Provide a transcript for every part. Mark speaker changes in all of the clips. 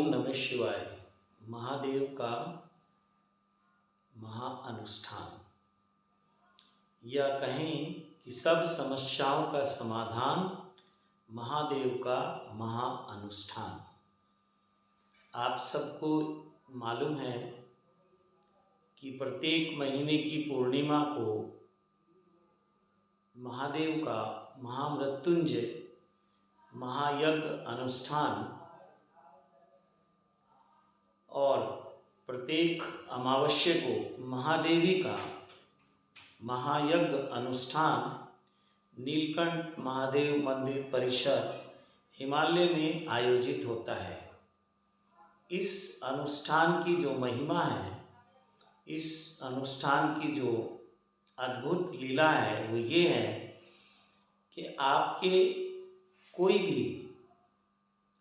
Speaker 1: ओम नमः शिवाय। महादेव का महाअनुष्ठान, या कहें कि सब समस्याओं का समाधान महादेव का महाअनुष्ठान। आप सबको मालूम है कि प्रत्येक महीने की पूर्णिमा को महादेव का महामृत्युंजय महायज्ञ अनुष्ठान और प्रत्येक अमावस्या को महादेवी का महायज्ञ अनुष्ठान नीलकंठ महादेव मंदिर परिसर हिमालय में आयोजित होता है। इस अनुष्ठान की जो महिमा है, इस अनुष्ठान की जो अद्भुत लीला है वो ये है कि आपके कोई भी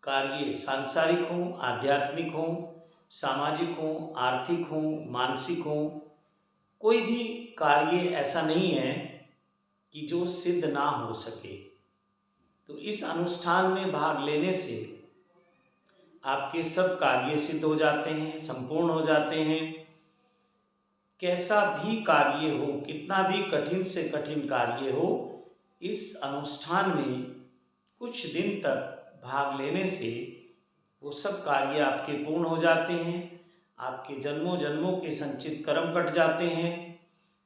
Speaker 1: कार्य सांसारिक हो, आध्यात्मिक हो, सामाजिक हो, आर्थिक हो, मानसिक हो, कोई भी कार्य ऐसा नहीं है कि जो सिद्ध ना हो सके। तो इस अनुष्ठान में भाग लेने से आपके सब कार्य सिद्ध हो जाते हैं, संपूर्ण हो जाते हैं। कैसा भी कार्य हो, कितना भी कठिन से कठिन कार्य हो, इस अनुष्ठान में कुछ दिन तक भाग लेने से वो सब कार्य आपके पूर्ण हो जाते हैं। आपके जन्मों जन्मों के संचित कर्म कट जाते हैं,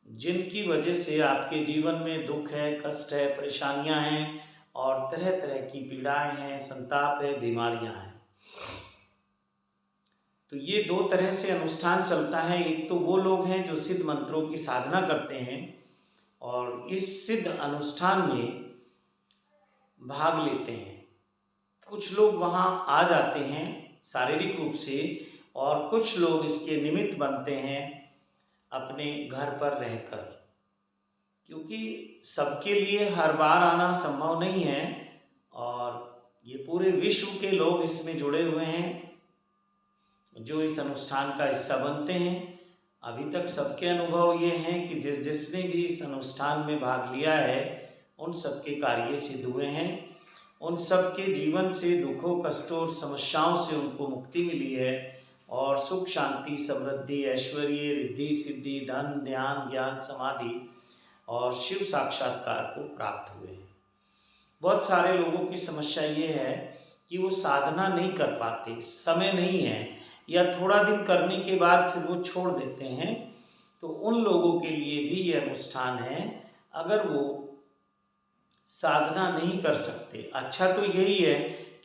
Speaker 1: जिनकी वजह से आपके जीवन में दुख है, कष्ट है, परेशानियां हैं और तरह तरह की पीड़ाएं हैं, संताप है, बीमारियां हैं। तो ये दो तरह से अनुष्ठान चलता है। एक तो वो लोग हैं जो सिद्ध मंत्रों की साधना करते हैं और इस सिद्ध अनुष्ठान में भाग लेते हैं। कुछ लोग वहाँ आ जाते हैं शारीरिक रूप से और कुछ लोग इसके निमित्त बनते हैं अपने घर पर रहकर, क्योंकि सबके लिए हर बार आना संभव नहीं है और ये पूरे विश्व के लोग इसमें जुड़े हुए हैं जो इस अनुष्ठान का हिस्सा बनते हैं। अभी तक सबके अनुभव ये हैं कि जिसने भी इस अनुष्ठान में भाग लिया है उन सबके कार्य सिद्ध हुए हैं, उन सबके जीवन से दुखों, कष्टों और समस्याओं से उनको मुक्ति मिली है और सुख, शांति, समृद्धि, ऐश्वर्य, रिद्धि, सिद्धि, धन, ध्यान, ज्ञान, समाधि और शिव साक्षात्कार को प्राप्त हुए हैं। बहुत सारे लोगों की समस्या ये है कि वो साधना नहीं कर पाते, समय नहीं है, या थोड़ा दिन करने के बाद फिर वो छोड़ देते हैं। तो उन लोगों के लिए भी ये अनुष्ठान है। अगर वो साधना नहीं कर सकते, अच्छा तो यही है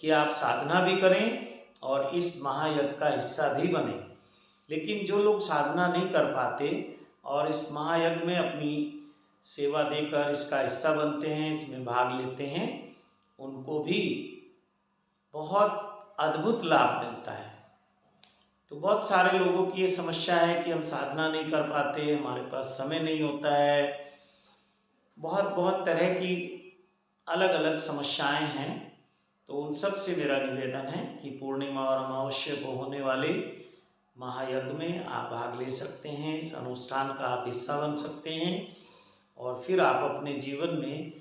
Speaker 1: कि आप साधना भी करें और इस महायज्ञ का हिस्सा भी बने। लेकिन जो लोग साधना नहीं कर पाते और इस महायज्ञ में अपनी सेवा देकर इसका हिस्सा बनते हैं, इसमें भाग लेते हैं, उनको भी बहुत अद्भुत लाभ मिलता है। तो बहुत सारे लोगों की ये समस्या है कि हम साधना नहीं कर पाते, हमारे पास समय नहीं होता है, बहुत तरह की अलग अलग समस्याएं हैं। तो उन सब से मेरा निवेदन है कि पूर्णिमा और अमावस्या को होने वाले महायज्ञ में आप भाग ले सकते हैं, इस अनुष्ठान का आप हिस्सा बन सकते हैं और फिर आप अपने जीवन में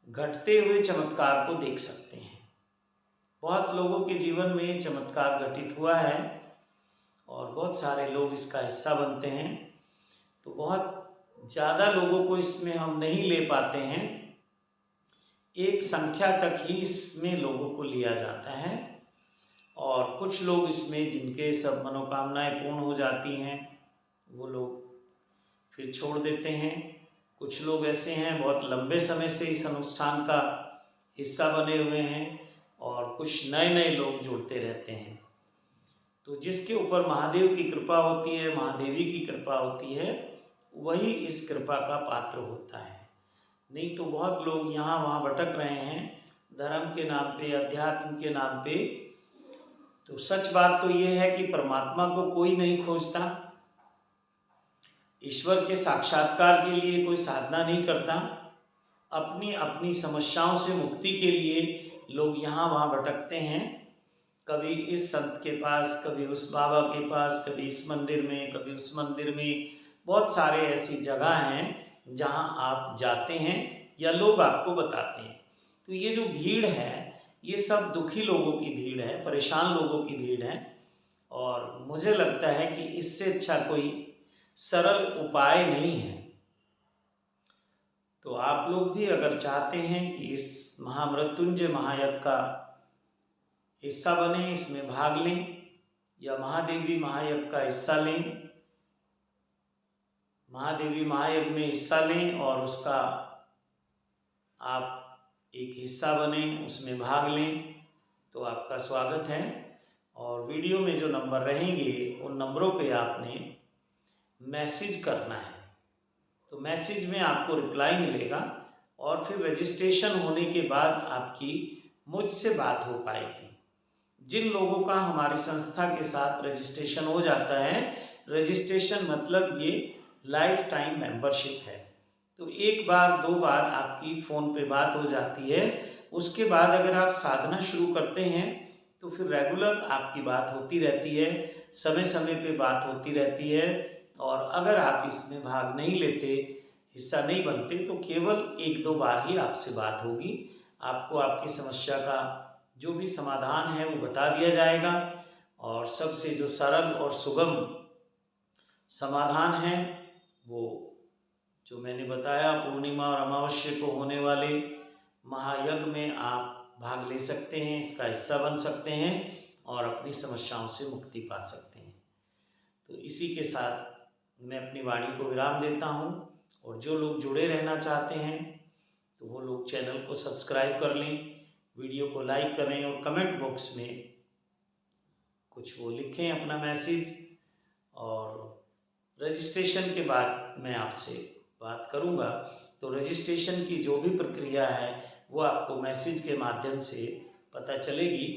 Speaker 1: घटते हुए चमत्कार को देख सकते हैं। बहुत लोगों के जीवन में चमत्कार घटित हुआ है और बहुत सारे लोग इसका हिस्सा बनते हैं। तो बहुत ज़्यादा लोगों को इसमें हम नहीं ले पाते हैं, एक संख्या तक ही इसमें लोगों को लिया जाता है और कुछ लोग इसमें जिनके सब मनोकामनाएं पूर्ण हो जाती हैं वो लोग फिर छोड़ देते हैं। कुछ लोग ऐसे हैं बहुत लंबे समय से इस अनुष्ठान का हिस्सा बने हुए हैं और कुछ नए लोग जुड़ते रहते हैं। तो जिसके ऊपर महादेव की कृपा होती है, महादेवी की कृपा होती है, वही इस कृपा का पात्र होता है। नहीं तो बहुत लोग यहाँ वहाँ भटक रहे हैं धर्म के नाम पे, अध्यात्म के नाम पे। तो सच बात तो ये है कि परमात्मा को कोई नहीं खोजता, ईश्वर के साक्षात्कार के लिए कोई साधना नहीं करता। अपनी अपनी समस्याओं से मुक्ति के लिए लोग यहाँ वहाँ भटकते हैं, कभी इस संत के पास, कभी उस बाबा के पास, कभी इस मंदिर में, कभी उस मंदिर में। बहुत सारे ऐसी जगह हैं जहाँ आप जाते हैं या लोग आपको बताते हैं। तो ये जो भीड़ है ये सब दुखी लोगों की भीड़ है, परेशान लोगों की भीड़ है। और मुझे लगता है कि इससे अच्छा कोई सरल उपाय नहीं है। तो आप लोग भी अगर चाहते हैं कि इस महामृत्युंजय महायज्ञ का हिस्सा बने, इसमें भाग लें या महादेवी महायज्ञ का हिस्सा लें, महादेवी महायज्ञ में हिस्सा लें और उसका आप एक हिस्सा बने, उसमें भाग लें, तो आपका स्वागत है। और वीडियो में जो नंबर रहेंगे उन नंबरों पे आपने मैसेज करना है, तो मैसेज में आपको रिप्लाई मिलेगा और फिर रजिस्ट्रेशन होने के बाद आपकी मुझसे बात हो पाएगी। जिन लोगों का हमारी संस्था के साथ रजिस्ट्रेशन हो जाता है, रजिस्ट्रेशन मतलब ये लाइफ टाइम मेंबरशिप है, तो एक बार दो बार आपकी फ़ोन पे बात हो जाती है। उसके बाद अगर आप साधना शुरू करते हैं तो फिर रेगुलर आपकी बात होती रहती है, समय समय पे बात होती रहती है। और अगर आप इसमें भाग नहीं लेते, हिस्सा नहीं बनते, तो केवल एक दो बार ही आपसे बात होगी। आपको आपकी समस्या का जो भी समाधान है वो बता दिया जाएगा और सबसे जो सरल और सुगम समाधान है वो जो मैंने बताया, पूर्णिमा और अमावस्या को होने वाले महायज्ञ में आप भाग ले सकते हैं, इसका हिस्सा बन सकते हैं और अपनी समस्याओं से मुक्ति पा सकते हैं। तो इसी के साथ मैं अपनी वाणी को विराम देता हूँ और जो लोग जुड़े रहना चाहते हैं तो वो लोग चैनल को सब्सक्राइब कर लें, वीडियो को लाइक करें और कमेंट बॉक्स में कुछ वो लिखें अपना मैसेज। और रजिस्ट्रेशन के बाद मैं आपसे बात करूंगा, तो रजिस्ट्रेशन की जो भी प्रक्रिया है वो आपको मैसेज के माध्यम से पता चलेगी।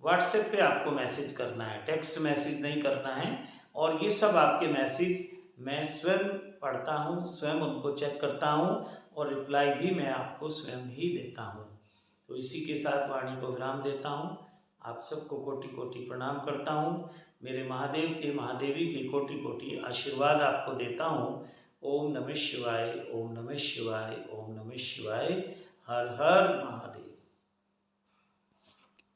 Speaker 1: व्हाट्सएप पे आपको मैसेज करना है, टेक्स्ट मैसेज नहीं करना है। और ये सब आपके मैसेज मैं स्वयं पढ़ता हूँ, स्वयं उनको चेक करता हूँ और रिप्लाई भी मैं आपको स्वयं ही देता हूँ। तो इसी के साथ वाणी को विराम देता हूँ। आप सबको कोटि कोटि प्रणाम करता हूँ। मेरे महादेव के, महादेवी के कोटि कोटि आशीर्वाद आपको देता हूँ। ओम नमः शिवाय, ओम नमः शिवाय, ओम नमः शिवाय। हर हर महादेव।